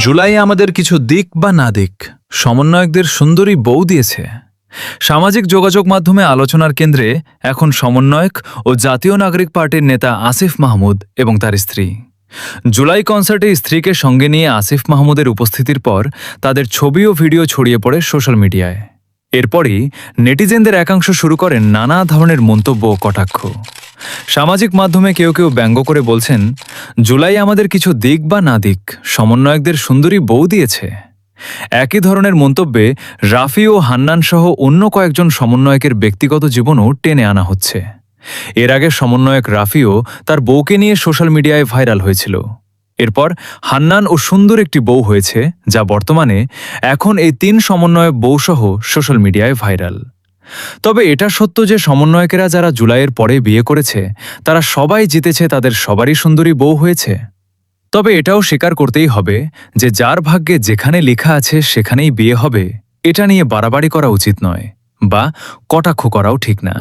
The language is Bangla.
জুলাই আমাদের কিছু দিক বা না দিক সমন্বয়কদের সুন্দরী বউ দিয়েছে। সামাজিক যোগাযোগ মাধ্যমে আলোচনার কেন্দ্রে এখন সমন্বয়ক ও জাতীয় নাগরিক পার্টির নেতা আসিফ মাহমুদ এবং তার স্ত্রী। জুলাই কনসার্টে স্ত্রীকে সঙ্গে নিয়ে আসিফ মাহমুদের উপস্থিতির পর তাদের ছবি ও ভিডিও ছড়িয়ে পড়ে সোশ্যাল মিডিয়ায়। এরপরই নেটিজেনদের একাংশ শুরু করেন নানা ধরনের মন্তব্য ও কটাক্ষ। সামাজিক মাধ্যমে কেউ কেউ ব্যঙ্গ করে বলছেন, জুলাই আমাদের কিছু দিক বা না দিক সমন্বয়কদের সুন্দরী বউ দিয়েছে। একই ধরনের মন্তব্যে রাফি ও হান্নান সহ অন্য কয়েকজন সমন্বয়কের ব্যক্তিগত জীবনও টেনে আনা হচ্ছে। এর আগে সমন্বয়ক রাফিও তার বউকে নিয়ে সোশ্যাল মিডিয়ায় ভাইরাল হয়েছিল। এরপর হান্নান ও সুন্দর একটি বউ হয়েছে, যা বর্তমানে এখন এই ৩ সমন্বয়ক বউসহ সোশ্যাল মিডিয়ায় ভাইরাল। তবে এটা সত্য যে সমন্বয়কেরা যারা জুলাইয়ের পরে বিয়ে করেছে তারা সবাই জিতেছে, তাদের সবারই সুন্দরী বউ হয়েছে। তবে এটাও স্বীকার করতেই হবে যে যার ভাগ্যে যেখানে লেখা আছে সেখানেই বিয়ে হবে, এটা নিয়ে বাড়াবাড়ি করা উচিত নয় বা কটাক্ষ করাও ঠিক না।